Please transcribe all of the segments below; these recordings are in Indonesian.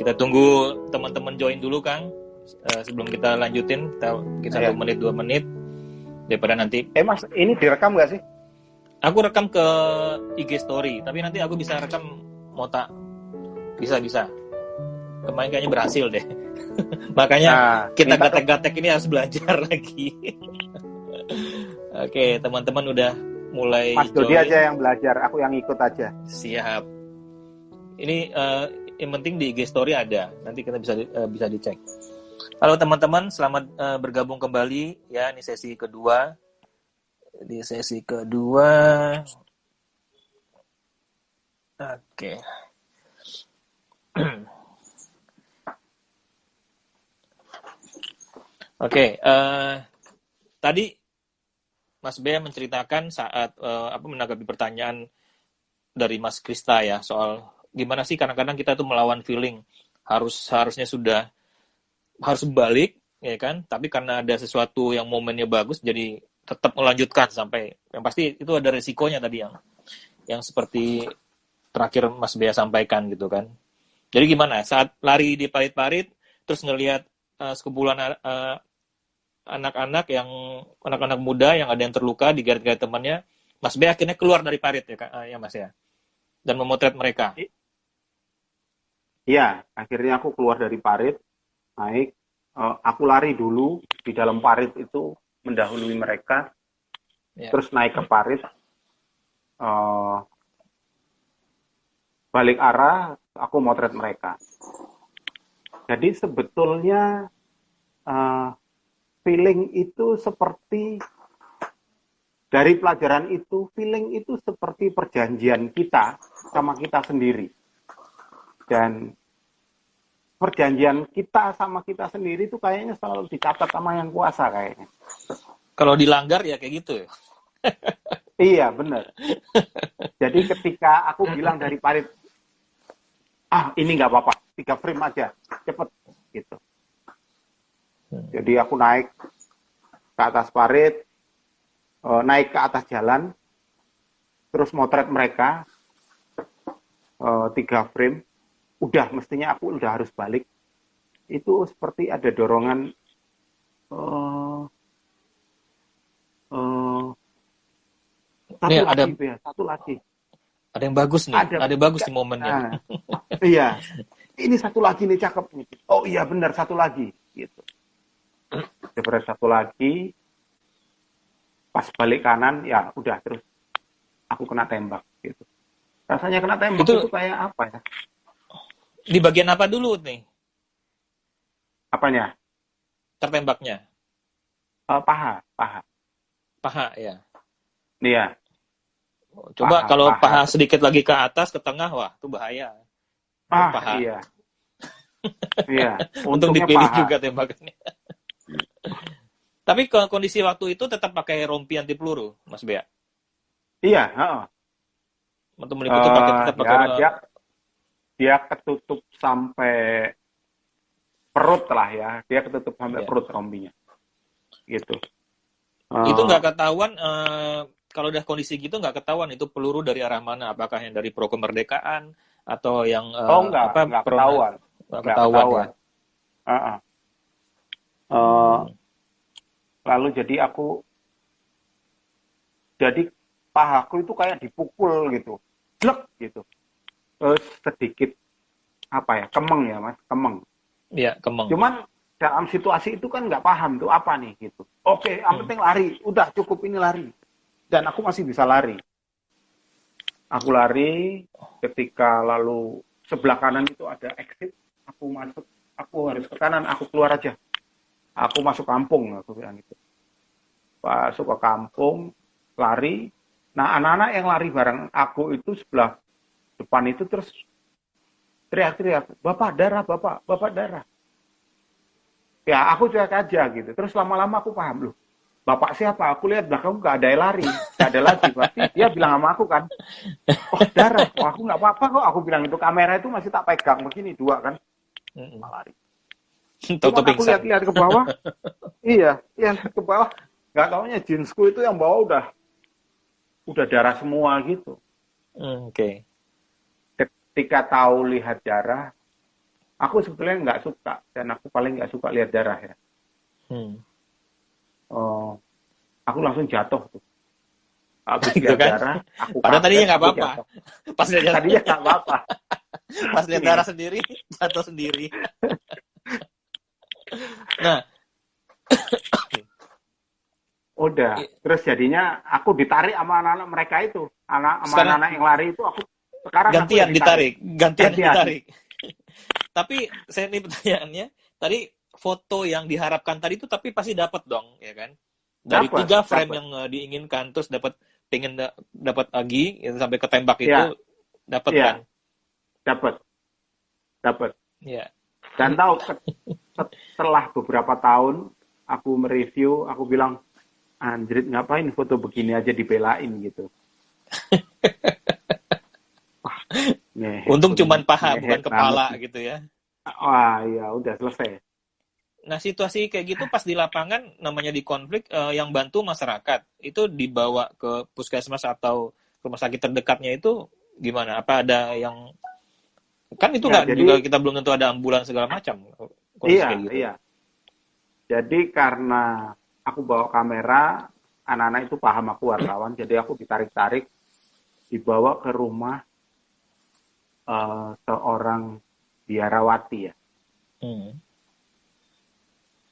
Kita tunggu teman-teman join dulu, Kang. Sebelum kita lanjutin, kita 1 menit 2 menit daripada nanti. Mas, ini direkam nggak sih? Aku rekam ke IG story, tapi nanti aku bisa rekam Mota. Bisa. Kemarin kayaknya berhasil deh. Makanya kita gatek-gatek ini harus belajar lagi. Oke, teman-teman udah mulai Mas Dodi aja yang belajar, aku yang ikut aja. Siap. Ini yang penting di IG story ada. Nanti kita bisa dicek. Halo teman-teman, selamat bergabung kembali ya. Ini sesi kedua. Di sesi kedua. Oke. Oke, tadi Mas Bea menceritakan saat menanggapi pertanyaan dari Mas Krista ya soal gimana sih kadang-kadang kita tuh melawan feeling harusnya sudah harus balik ya kan, tapi karena ada sesuatu yang momennya bagus jadi tetap melanjutkan sampai yang pasti itu ada resikonya tadi yang seperti terakhir Mas Bea sampaikan gitu kan. Jadi gimana saat lari di parit-parit terus ngelihat sekumpulan anak-anak muda yang ada yang terluka di garis-garis temannya, Mas Bea akhirnya keluar dari parit ya Mas ya, dan memotret mereka. Iya, akhirnya aku keluar dari parit, naik, aku lari dulu di dalam parit itu mendahului mereka, terus naik ke parit, balik arah, aku motret mereka. Jadi sebetulnya feeling itu seperti dari pelajaran itu, feeling itu seperti perjanjian kita sama kita sendiri. Dan perjanjian kita sama kita sendiri itu kayaknya selalu dicatat sama yang kuasa kayaknya. Kalau dilanggar ya kayak gitu ya? Iya, benar. Jadi ketika aku bilang dari parit, ini nggak apa-apa, 3 frame aja, cepet, gitu. Jadi aku naik ke atas parit, naik ke atas jalan, terus motret mereka, 3 frame, udah mestinya aku udah harus balik. Itu seperti ada dorongan, satu lagi. Ada yang bagus nih, ada yang bagus nih momennya. Iya, ini satu lagi nih cakep nih. Oh iya benar, satu lagi, gitu. Daripada satu lagi, pas balik kanan, ya udah terus aku kena tembak, gitu. Rasanya kena tembak itu kayak apa ya? Di bagian apa dulu nih? Apanya? Tertembaknya? Paha. Paha ya. Iya. Coba kalau paha sedikit lagi ke atas, ke tengah, wah itu bahaya. Paha. Iya. Iya. Untung dipilih paha juga tembakannya. Tapi kondisi waktu itu tetap pakai rompi anti peluru, Mas Bea? Iya. Untuk meliputi pakai dia ketutup sampai perut lah ya. Dia ketutup sampai perut rompinya. Gitu. Itu nggak ketahuan, kalau udah kondisi gitu nggak ketahuan itu peluru dari arah mana? Apakah yang dari pro kemerdekaan atau yang nggak ketahuan. Nggak ketahuan. Ya? Lalu jadi pahaku itu kayak dipukul gitu, blek gitu. Terus sedikit kemeng ya Mas, kemeng. Iya, kemeng. Cuman dalam situasi itu kan nggak paham tuh apa nih gitu. Oke, yang penting lari, udah cukup ini lari. Dan aku masih bisa lari. Aku lari, ketika lalu sebelah kanan itu ada exit, aku harus ke kanan, aku keluar aja. Aku masuk kampung, aku bilang gitu. Masuk ke kampung, lari. Nah, anak-anak yang lari bareng aku itu sebelah depan itu terus teriak-teriak, Bapak darah. Ya, aku cuek aja gitu. Terus lama-lama aku paham, loh, Bapak siapa? Aku lihat belakang nggak ada yang lari, nggak ada lagi. Berarti dia bilang sama aku kan, oh darah, aku nggak apa-apa kok. Aku bilang itu kamera itu masih tak pegang begini 2 kan, lari. Cuma aku lihat ke bawah, iya ke bawah, nggak taunya jeansku itu yang bawah udah darah semua gitu. Oke. Ketika tahu lihat darah, Aku sebetulnya nggak suka, dan aku paling nggak suka lihat darah ya. Hmm. Oh, aku langsung jatuh tuh. Habis Gitu lihat kan? darah, aku Padahal tadinya kaget, nggak aku apa-apa. jatuh. Pas lihat Tadinya nggak apa-apa. pas lihat Iya, darah sendiri, jatuh sendiri. Nah, udah. Terus jadinya aku ditarik sama anak-anak mereka itu. Sama sekarang anak-anak yang lari itu sekarang aku yang gantian ditarik. ditarik, gantian yang Gantian. ditarik. Tapi saya ini pertanyaannya, tadi foto yang diharapkan tadi itu tapi pasti dapat dong, ya kan? Dari Dapat, 3 frame dapat. yang diinginkan, terus dapat lagi yang sampai ketembak Iya, itu dapat kan? iya, dapat, dapat. Ya. Dan tahu setelah beberapa tahun aku mereview, aku bilang, anjrit ngapain foto begini aja dibelain gitu. Wah, ngehet Untung bener, cuman paha bukan ngehet banget. kepala gitu ya. Wah, ya udah selesai. Nah, situasi kayak gitu pas di lapangan namanya di konflik yang bantu masyarakat itu dibawa ke puskesmas atau rumah sakit terdekatnya itu gimana? Apa ada yang kan itu Ya, nggak juga jadi kita belum tentu ada ambulans segala macam kondisi iya, kayak gitu. iya. Jadi karena aku bawa kamera, anak-anak itu paham aku wartawan, jadi aku ditarik-tarik, dibawa ke rumah seorang biarawati ya. Hmm.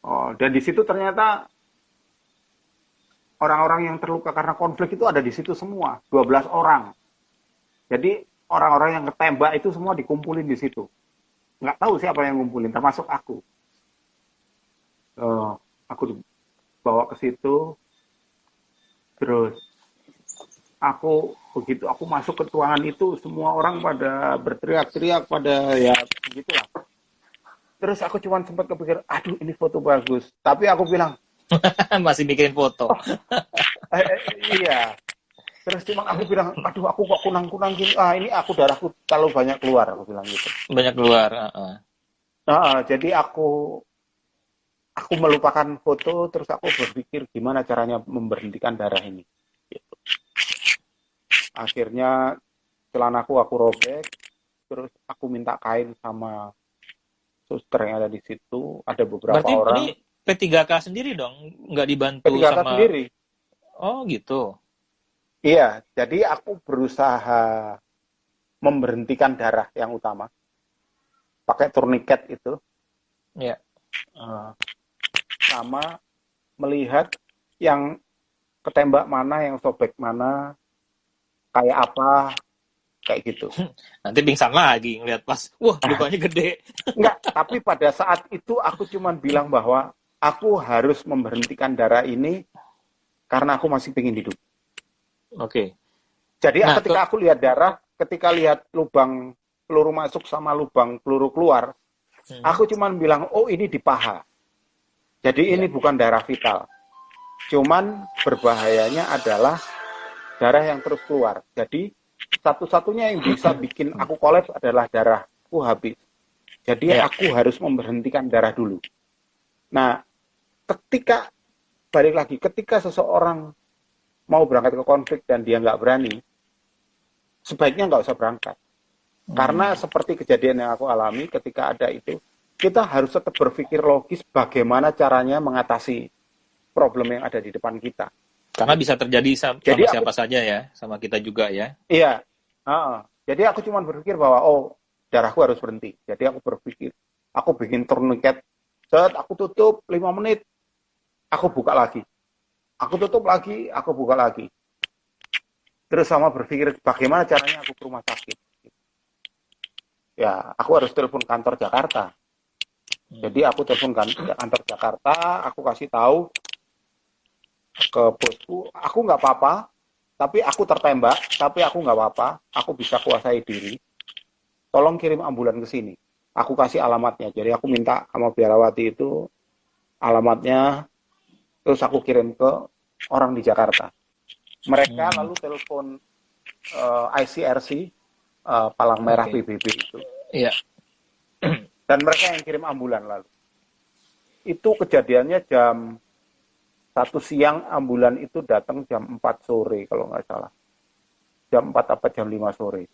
Oh, dan di situ ternyata orang-orang yang terluka karena konflik itu ada di situ semua, 12 orang. Jadi orang-orang yang ketembak itu semua dikumpulin di situ. Nggak tahu siapa yang ngumpulin, termasuk aku. Aku dibawa ke situ, terus begitu aku masuk ke ruangan itu, semua orang pada berteriak-teriak, pada ya begitulah. Terus aku cuma sempat kepikir, aduh ini foto bagus. Tapi aku bilang, Masih mikirin foto. oh iya. Terus cuma aku bilang, aduh aku kok kunang-kunang gini. Ah ini aku darahku terlalu banyak keluar, aku bilang gitu. Banyak keluar. Jadi aku melupakan foto, terus aku berpikir gimana caranya memberhentikan darah ini. Gitu. Akhirnya celanaku aku robek, terus aku minta kain sama suster yang ada di situ. Ada beberapa Berarti ini orang. P3K sendiri dong, nggak dibantu P3K sama. sendiri. Oh gitu. Iya, jadi aku berusaha memberhentikan darah yang utama. Pakai turniket itu. Ya. Sama melihat yang ketembak mana, yang sobek mana, kayak apa, kayak gitu. Nanti pingsan lagi ngeliat pas, wah lukanya gede. Enggak, tapi pada saat itu aku cuma bilang bahwa aku harus memberhentikan darah ini karena aku masih ingin hidup. Oke. Jadi Nah, ketika aku lihat darah, ketika lihat lubang peluru masuk sama lubang peluru keluar, aku cuma bilang, oh ini di paha. Jadi ini bukan darah vital. Cuman berbahayanya adalah darah yang terus keluar. Jadi satu-satunya yang bisa bikin aku kolaps adalah darahku habis. Jadi aku harus memberhentikan darah dulu. Nah, ketika seseorang mau berangkat ke konflik dan dia nggak berani, sebaiknya nggak usah berangkat. Karena seperti kejadian yang aku alami ketika ada itu, kita harus tetap berpikir logis bagaimana caranya mengatasi problem yang ada di depan kita. Karena bisa terjadi sama siapa saja ya, sama kita juga ya. Iya. Jadi aku cuma berpikir bahwa darahku harus berhenti. Jadi aku berpikir, aku bikin turniket, aku tutup 5 menit, aku buka lagi. Aku tutup lagi, aku buka lagi. Terus sama berpikir bagaimana caranya aku ke rumah sakit. Ya, aku harus telepon kantor Jakarta. Jadi aku telepon kantor Jakarta, aku kasih tahu ke bosku, aku nggak apa-apa, tapi aku tertembak, tapi aku nggak apa-apa, aku bisa kuasai diri. Tolong kirim ambulan ke sini. Aku kasih alamatnya. Jadi aku minta sama biarawati itu alamatnya, terus aku kirim ke orang di Jakarta. Mereka lalu telepon ICRC, Palang Merah PBB itu. Iya. Dan mereka yang kirim ambulan lalu. Itu kejadiannya jam 1 siang, ambulan itu datang jam 4 sore kalau nggak salah. Jam 4 apa jam 5 sore.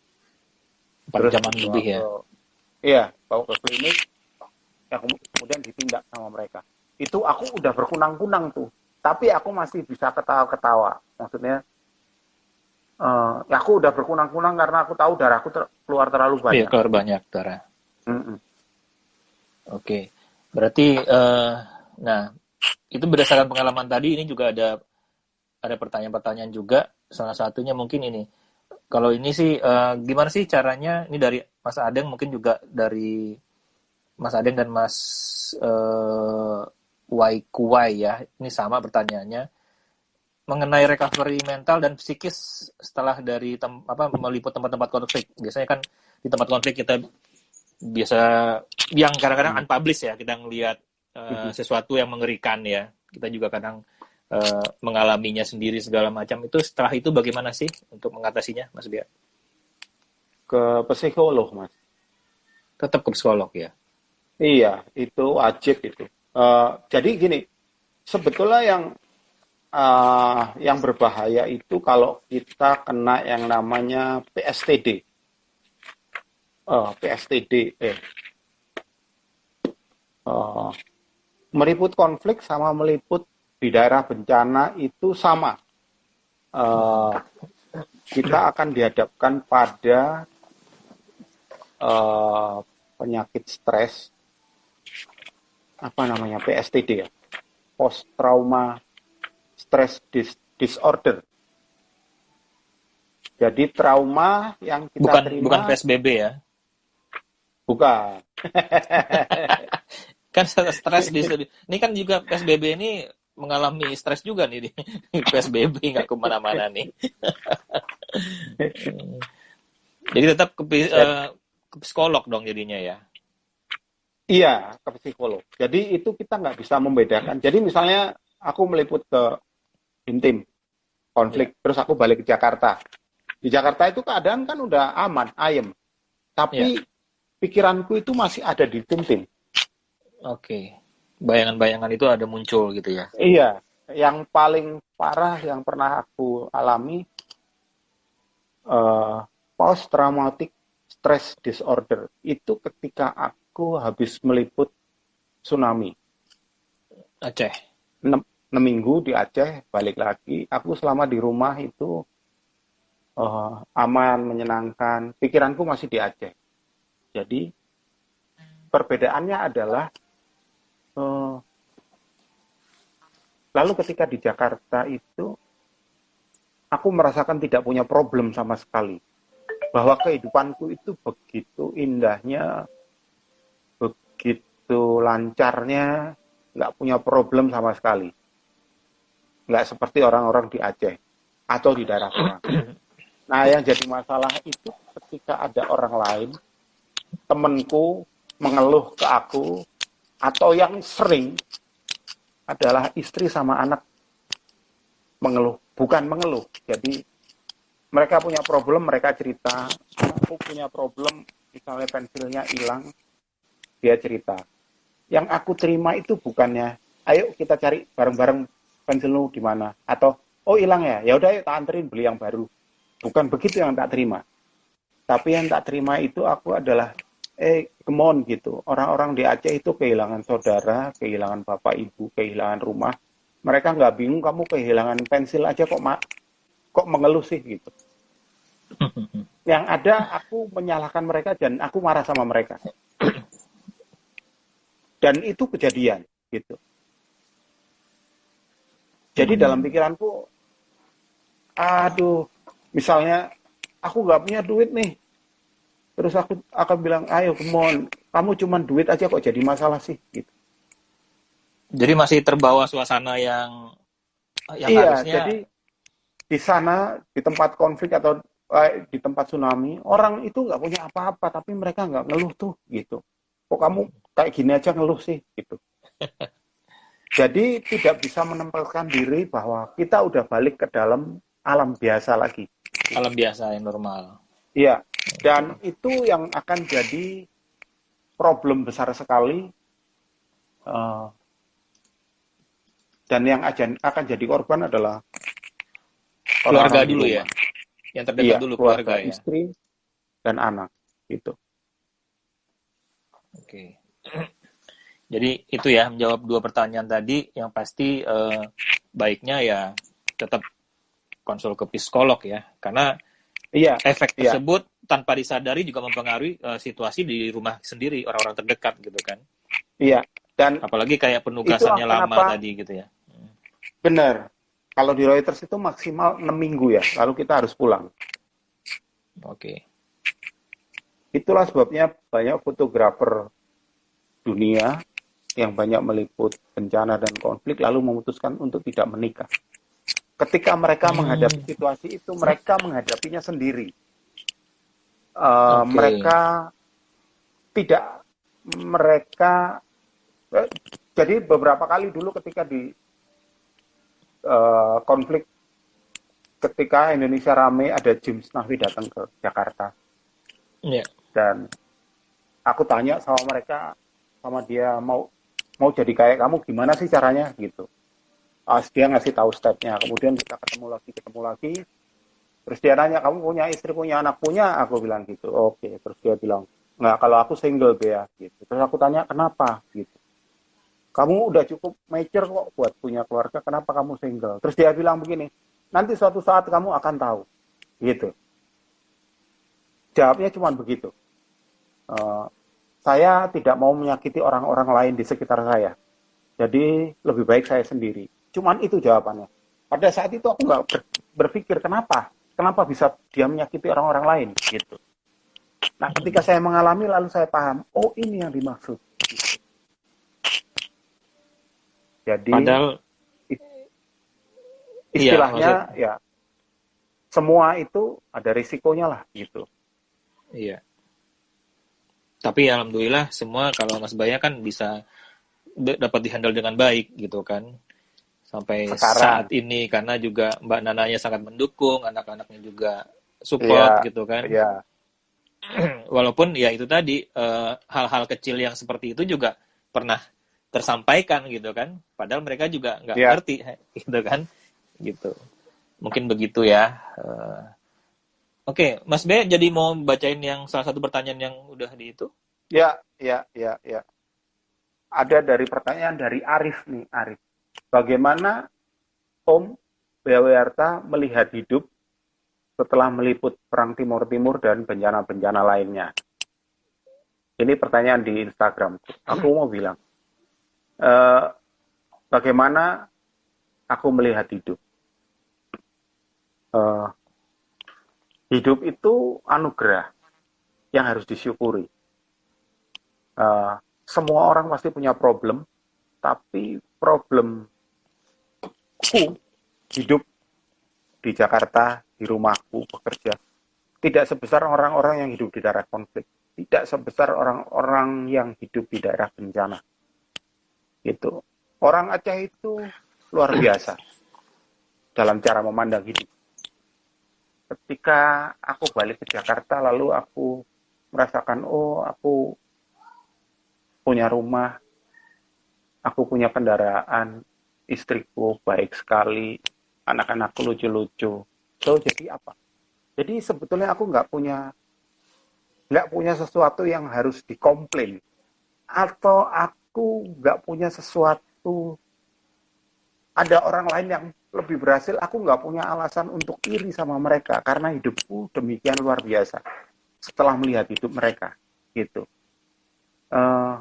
4 jaman lebih ya. Iya, dibawa ke klinik, ya kemudian ditindak sama mereka. Itu aku udah berkunang-kunang tuh, tapi aku masih bisa ketawa-ketawa. Maksudnya, ya aku udah berkunang-kunang karena aku tahu darahku keluar terlalu Iya, banyak. keluar banyak darah. Mm-mm. Oke. Berarti nah, itu berdasarkan pengalaman tadi ini juga ada pertanyaan-pertanyaan juga. Salah satunya mungkin ini. Kalau ini sih gimana sih caranya? Ini dari Mas Adeng, mungkin juga dari Mas Adeng dan Mas Kuai ya. Ini sama pertanyaannya mengenai recovery mental dan psikis setelah dari meliput tempat-tempat konflik. Biasanya kan di tempat konflik kita biasa yang kadang-kadang unpublished ya, kita ngelihat sesuatu yang mengerikan ya. Kita juga kadang mengalaminya sendiri segala macam. Itu setelah itu bagaimana sih untuk mengatasinya, Mas Bia? Ke psikolog, Mas. Tetap ke psikolog ya. Iya, itu wajib itu. Jadi gini, sebetulnya yang berbahaya itu kalau kita kena yang namanya PSTD. Meliput konflik sama meliput di daerah bencana itu sama. Kita akan dihadapkan pada penyakit stres, apa namanya, PSTD ya, post trauma stress disorder. Jadi trauma yang kita terima bukan PSBB ya. Bukan. Kan stres ini kan juga PSBB ini mengalami stres juga nih di PSBB, nggak kemana-mana nih. Jadi tetap ke psikolog dong jadinya ya. Iya, ke psikolog. Jadi itu kita nggak bisa membedakan. Jadi misalnya aku meliput ke Intim konflik, terus aku balik ke Jakarta. Di Jakarta itu keadaan kan udah aman, ayem. Tapi pikiranku itu masih ada di Intim. Oke. Bayangan-bayangan itu ada muncul gitu ya. Iya, yang paling parah yang pernah aku alami post traumatic stress disorder itu ketika aku habis meliput tsunami. Aceh. 6 minggu di Aceh, balik lagi. Aku selama di rumah itu aman, menyenangkan. Pikiranku masih di Aceh. Jadi perbedaannya adalah lalu ketika di Jakarta itu aku merasakan tidak punya problem sama sekali. Bahwa kehidupanku itu begitu indahnya, begitu lancarnya, nggak punya problem sama sekali. Nggak seperti orang-orang di Aceh atau di daerah perang. Nah, yang jadi masalah itu ketika ada orang lain, temanku mengeluh ke aku, atau yang sering adalah istri sama anak mengeluh. Bukan mengeluh, jadi mereka punya problem, mereka cerita. Aku punya problem, misalnya pensilnya hilang, dia cerita. Yang aku terima itu bukannya, ayo kita cari bareng-bareng pensilmu di mana, atau oh hilang ya udah yuk tak anterin beli yang baru. Bukan begitu yang tak terima. Tapi yang tak terima itu aku adalah come on gitu. Orang-orang di Aceh itu kehilangan saudara, kehilangan bapak ibu, kehilangan rumah. Mereka nggak bingung, kamu kehilangan pensil aja kok mengeluh sih gitu. Yang ada aku menyalahkan mereka dan aku marah sama mereka. Dan itu kejadian gitu. Jadi dalam pikiranku, aduh, misalnya aku nggak punya duit nih, terus aku akan bilang, ayo come on, kamu cuma duit aja kok jadi masalah sih gitu. Jadi masih terbawa suasana yang iya, harusnya. jadi di sana, di tempat konflik atau di tempat tsunami, orang itu nggak punya apa-apa, tapi mereka nggak ngeluh tuh gitu. Kok kamu kayak gini aja ngeluh sih gitu. Jadi tidak bisa menempatkan diri bahwa kita udah balik ke dalam alam biasa lagi. Alam biasa yang normal. Iya, dan itu yang akan jadi problem besar sekali. Dan yang akan jadi korban adalah keluarga dulu ya. Yang terdekat dulu keluarga ya. Istri dan anak gitu. Oke. Jadi itu ya, menjawab dua pertanyaan tadi, yang pasti baiknya ya tetap konsul ke psikolog ya, karena Iya, efek iya, tersebut tanpa disadari juga mempengaruhi situasi di rumah sendiri, orang-orang terdekat gitu kan. iya. Dan Apalagi kayak itulah penugasannya lama kenapa tadi gitu ya. benar. Kalau di Reuters itu maksimal 6 minggu ya, lalu kita harus pulang. Oke. Itulah sebabnya banyak fotografer dunia yang banyak meliput bencana dan konflik lalu memutuskan untuk tidak menikah. Ketika mereka Hmm, menghadapi situasi itu, mereka menghadapinya sendiri. oke. Mereka tidak, mereka, jadi beberapa kali dulu ketika di konflik, ketika Indonesia rame, ada James Nahwi datang ke Jakarta. Ya. Dan aku tanya sama mereka, sama dia, mau jadi kayak kamu gimana sih caranya gitu. Dia ngasih tahu stepnya, kemudian kita ketemu lagi, terus dia nanya, kamu punya istri, punya anak, punya, aku bilang gitu. Oke, terus dia bilang, nggak, kalau aku single Bea gitu. Terus aku tanya kenapa gitu, kamu udah cukup mature kok buat punya keluarga, kenapa kamu single? Terus dia bilang begini, nanti suatu saat kamu akan tahu gitu. Jawabnya cuma begitu. Uh, saya tidak mau menyakiti orang-orang lain di sekitar saya, jadi lebih baik saya sendiri. Cuman itu jawabannya. Pada saat itu aku nggak berpikir kenapa bisa dia menyakiti orang-orang lain gitu. Nah, ketika saya mengalami lalu saya paham, oh ini yang dimaksud. Jadi Padahal iya, istilahnya ya semua itu ada risikonya lah gitu. iya. Tapi alhamdulillah semua kalau Mas Baya kan bisa dapat dihandle dengan baik gitu kan. Sampai Sekarang, saat ini karena juga Mbak Nananya sangat mendukung, anak-anaknya juga support ya, gitu kan. ya, Walaupun ya itu tadi hal-hal kecil yang seperti itu juga pernah tersampaikan gitu kan. Padahal mereka juga nggak ya, ngerti gitu kan. Gitu. Mungkin begitu ya. Oke, Mas B jadi mau bacain yang salah satu pertanyaan yang udah di itu? ya, ya, ya, ya. Ada dari pertanyaan dari Arif nih, Arif. Bagaimana Om Beawerta melihat hidup setelah meliput Perang Timur Timur dan bencana-bencana lainnya? Ini pertanyaan di Instagram. Aku mau bilang, eh, bagaimana aku melihat hidup? Eh, hidup itu anugerah yang harus disyukuri. Eh, semua orang pasti punya problem, tapi problemku hidup di Jakarta, di rumahku, bekerja, tidak sebesar orang-orang yang hidup di daerah konflik, tidak sebesar orang-orang yang hidup di daerah bencana. Gitu. Orang Aceh itu luar biasa dalam cara memandang hidup. Ketika aku balik ke Jakarta, lalu aku merasakan, oh aku punya rumah, aku punya kendaraan, istriku baik sekali, anak-anakku lucu-lucu. So, jadi apa? Jadi sebetulnya aku nggak punya sesuatu yang harus dikomplain, atau aku nggak punya sesuatu, ada orang lain yang lebih berhasil, aku nggak punya alasan untuk iri sama mereka karena hidupku demikian luar biasa setelah melihat hidup mereka gitu. Uh,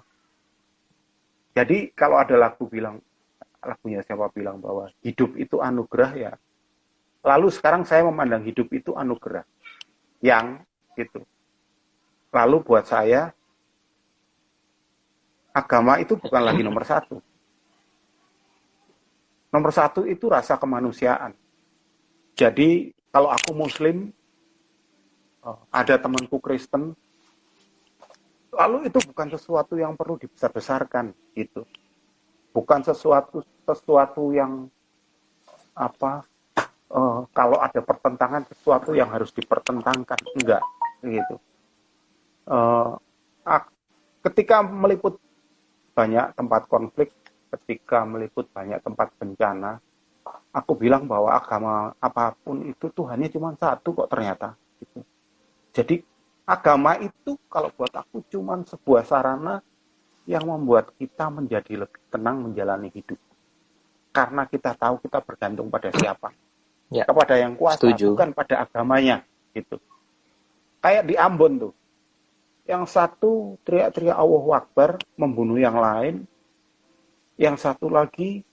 jadi kalau ada lagunya siapa bilang bahwa hidup itu anugerah ya, lalu sekarang saya memandang hidup itu anugerah yang gitu. Lalu buat saya agama itu bukan lagi nomor satu. Nomor satu itu rasa kemanusiaan. Jadi kalau aku Muslim, ada temanku Kristen, lalu itu bukan sesuatu yang perlu dibesar-besarkan gitu. Bukan sesuatu yang apa, kalau ada pertentangan, sesuatu yang harus dipertentangkan, enggak gitu. Ketika meliput banyak tempat konflik, ketika meliput banyak tempat bencana, aku bilang bahwa agama apapun itu Tuhannya cuma satu kok ternyata. Gitu. Jadi agama itu kalau buat aku cuma sebuah sarana yang membuat kita menjadi lebih tenang menjalani hidup. Karena kita tahu kita bergantung pada siapa. Ya, Kepada yang kuasa, setuju. bukan pada agamanya. Gitu. Kayak di Ambon tuh. Yang satu teriak-teriak Allahu Akbar, membunuh yang lain. Yang satu lagi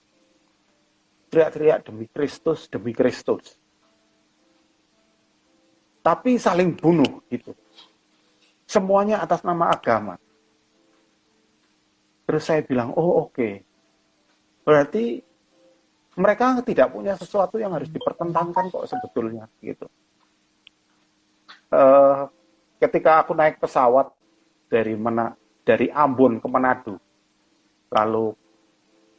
teriak-teriak demi Kristus, demi Kristus. Tapi saling bunuh gitu. Semuanya atas nama agama. Terus saya bilang, oh oke. Berarti mereka tidak punya sesuatu yang harus dipertentangkan kok sebetulnya gitu. Ketika aku naik pesawat dari Ambon ke Manado, lalu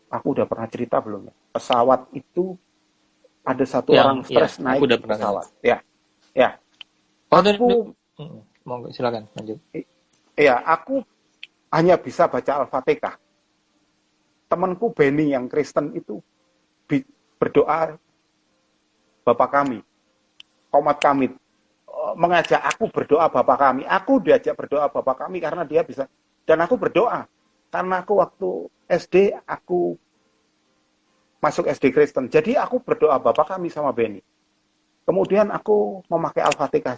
aku udah pernah cerita belum ya? Pesawat itu ada satu orang stres naik aku udah di pernah dengar. pesawat. Ya. Oh, Aku, monggo silakan lanjut. aku hanya bisa baca Al-Fatihah. Temanku Benny yang Kristen itu berdoa Bapak kami, komat kami, mengajak aku berdoa Bapak kami. Aku diajak berdoa Bapak kami karena dia bisa. Dan aku berdoa. Karena aku waktu SD, aku masuk SD Kristen. Jadi aku berdoa Bapak kami sama Benny. Kemudian aku memakai Al-Fatihah.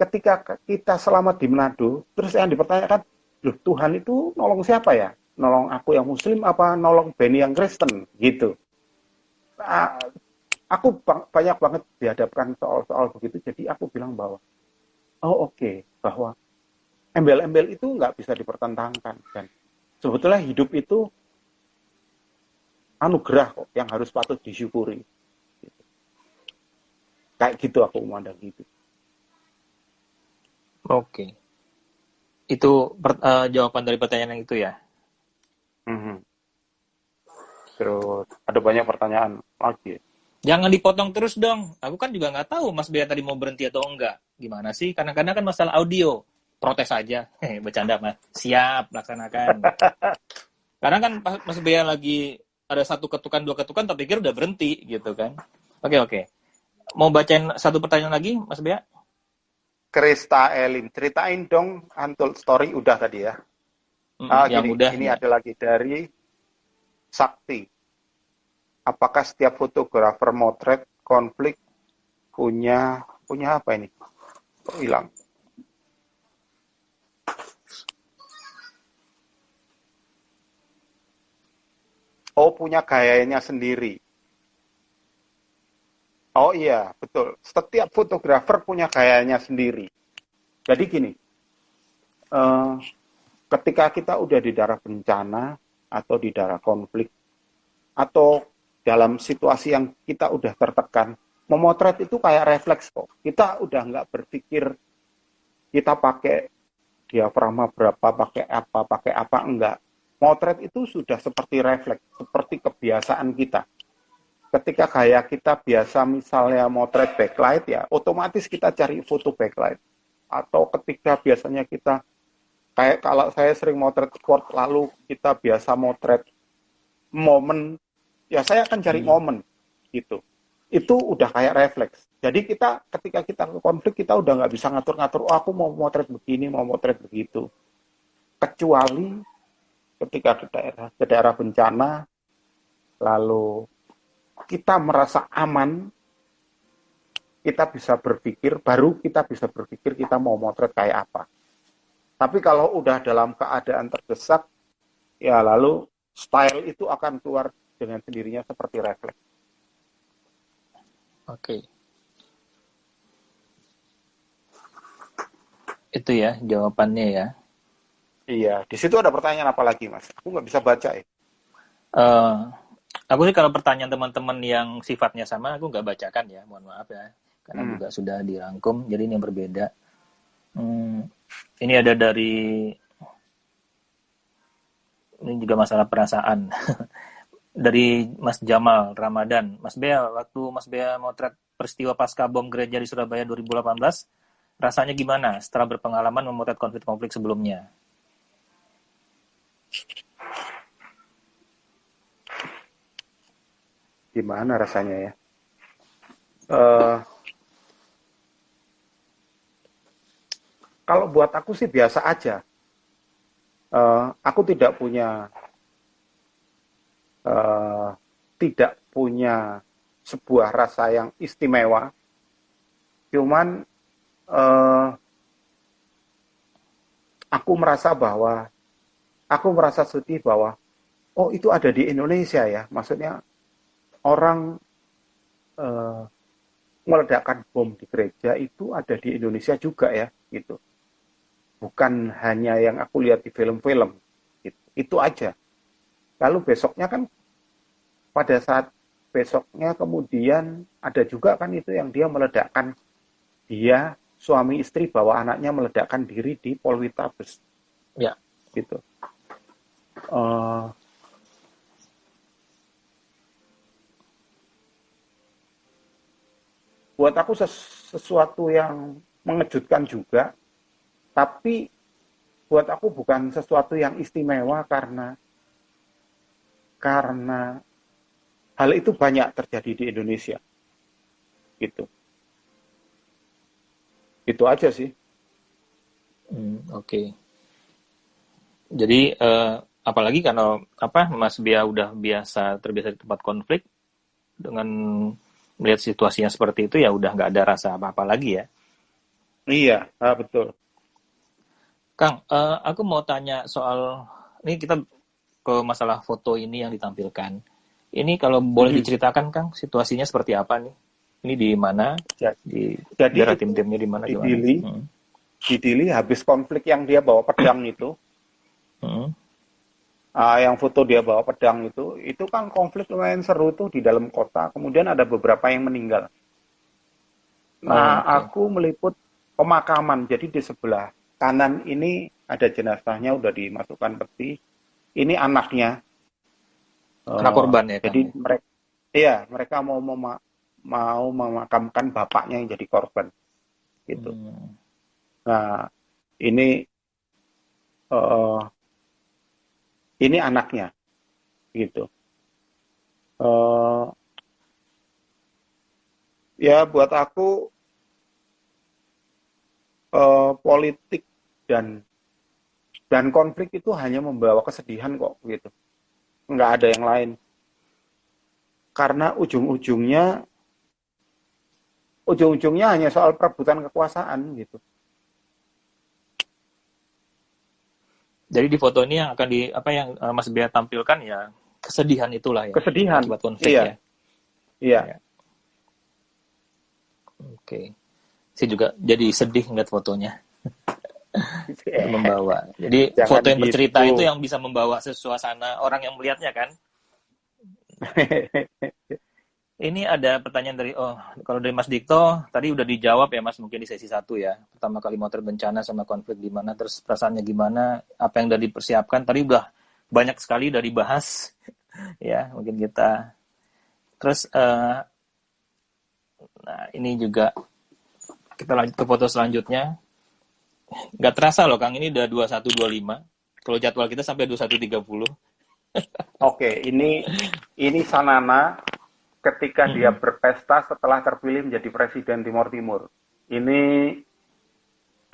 Ketika kita selamat di Manado, terus yang dipertanyakan, loh Tuhan itu nolong siapa ya? Nolong aku yang Muslim apa nolong Benny yang Kristen? Gitu. Aku banyak banget dihadapkan soal-soal begitu, jadi aku bilang bahwa, bahwa embel-embel itu nggak bisa dipertentangkan. Dan sebetulnya hidup itu anugerah kok, yang harus patut disyukuri. Gitu. Kayak gitu aku memandang hidup. Oke. Itu jawaban dari pertanyaan yang itu ya? Terus ada banyak pertanyaan lagi. Jangan dipotong terus dong. Aku kan juga nggak tahu Mas Bea tadi mau berhenti atau enggak. Gimana sih? Kadang-kadang kan masalah audio. Protes aja. Bercanda Mas. Siap, laksanakan. Karena kan Mas Bea lagi ada satu ketukan, dua ketukan, tapi pikir udah berhenti gitu kan. Oke. Mau bacain satu pertanyaan lagi, Mas Bea? Krista Elin, ceritain dong Untold Story udah tadi ya. Yang Gini, udah ini ya. ada lagi dari Sakti. Apakah setiap fotografer motret konflik punya apa ini? Kok hilang? Oh, punya gayanya sendiri. Oh iya, betul. Setiap fotografer punya gayanya sendiri. Jadi gini, ketika kita udah di daerah bencana atau di daerah konflik atau dalam situasi yang kita udah tertekan, memotret itu kayak refleks kok. Kita udah nggak berpikir kita pakai diafragma berapa, pakai apa, enggak. Motret itu sudah seperti refleks, seperti kebiasaan kita. Ketika gaya kita biasa misalnya motret backlight ya, otomatis kita cari foto backlight. Atau ketika biasanya kita, kayak kalau saya sering motret sport, lalu kita biasa motret momen, ya saya akan cari momen gitu. Itu udah kayak refleks. Jadi kita ketika kita ke konflik, kita udah nggak bisa ngatur-ngatur, aku mau motret begini, mau motret begitu. Kecuali ketika ke daerah bencana, lalu kita merasa aman, kita bisa berpikir, baru kita bisa berpikir kita mau motret kayak apa. Tapi kalau udah dalam keadaan terdesak, ya lalu style itu akan keluar dengan sendirinya seperti refleks. Oke. Itu ya jawabannya ya. Iya, di situ ada pertanyaan apa lagi, Mas? Aku nggak bisa baca ya. Aku sih kalau pertanyaan teman-teman yang sifatnya sama, aku nggak bacakan ya, mohon maaf ya. Karena juga sudah dirangkum, jadi ini yang berbeda. Ini ada dari, ini juga masalah perasaan. Dari Mas Jamal Ramadan. Mas Bea, waktu Mas Bea motret peristiwa pasca bom gereja di Surabaya 2018, rasanya gimana setelah berpengalaman memotret konflik-konflik sebelumnya? Gimana rasanya ya? Kalau buat aku sih biasa aja. Aku eh, tidak punya sebuah rasa yang istimewa, cuman eh, aku merasa sedih bahwa oh itu ada di Indonesia ya, maksudnya orang eh, meledakkan bom di gereja itu ada di Indonesia juga ya, gitu. Bukan hanya yang aku lihat di film-film, gitu. Itu aja. Lalu besoknya kan, pada saat besoknya kemudian ada juga kan itu yang dia meledakkan, dia suami istri bawa anaknya meledakkan diri di Polwitabes, Ya. gitu. Eh, buat aku sesuatu yang mengejutkan juga, tapi buat aku bukan sesuatu yang istimewa karena hal itu banyak terjadi di Indonesia, gitu. Itu aja sih. Oke. Jadi apalagi kalau Mas Bia udah terbiasa di tempat konflik, dengan melihat situasinya seperti itu ya udah nggak ada rasa apa-apa lagi ya. Iya, betul. Kang, aku mau tanya soal ini, kita ke masalah foto ini yang ditampilkan. Ini kalau boleh diceritakan, Kang, situasinya seperti apa nih? Ini di mana? Di Jadi daerah itu tim-timnya di mana di gimana? Dili, di Dili habis konflik yang dia bawa pedang itu, yang foto dia bawa pedang itu kan konflik lumayan seru tuh di dalam kota. Kemudian ada beberapa yang meninggal. Nah, Oke. aku meliput pemakaman. Jadi di sebelah kanan ini ada jenazahnya udah dimasukkan peti. Ini anaknya. Anak korban ya, Kang? Jadi mereka mau memakamkan bapaknya yang jadi korban, gitu. Nah, ini eh, ini anaknya, gitu. Ya buat aku politik dan konflik itu hanya membawa kesedihan kok, gitu. Nggak ada yang lain. Karena ujung-ujungnya hanya soal perebutan kekuasaan, gitu. Jadi di foto ini yang akan yang Mas Bea tampilkan ya kesedihan itulah ya. Kesedihan. Akibat konflik Iya. ya. Iya. Ya. Oke. Saya juga jadi sedih ngeliat fotonya. Membawa. Jadi Jangan foto yang bercerita gitu. itu yang bisa membawa suasana orang yang melihatnya kan. Ini ada pertanyaan kalau dari Mas Dikto, tadi udah dijawab ya Mas, mungkin di sesi 1 ya. Pertama kali mau terbencana sama konflik gimana, terus perasaannya gimana, apa yang udah dipersiapkan, tadi udah banyak sekali udah dibahas. Ya, mungkin kita. Terus, nah ini juga, kita lanjut ke foto selanjutnya. Nggak terasa loh Kang, ini udah 21.25. Kalau jadwal kita sampai 21.30. Oke, ini Sanana ketika dia berpesta setelah terpilih menjadi presiden Timor Timur. Ini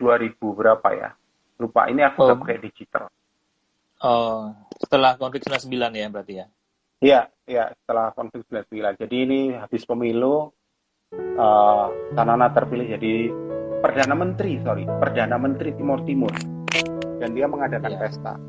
2000 berapa ya? Lupa, ini aku udah pakai digital. Oh, setelah konflik 99 ya berarti ya? Iya, setelah konflik 99. Jadi ini habis pemilu, Sanana terpilih jadi Perdana Menteri Timor Timur. Dan dia mengadakan pesta.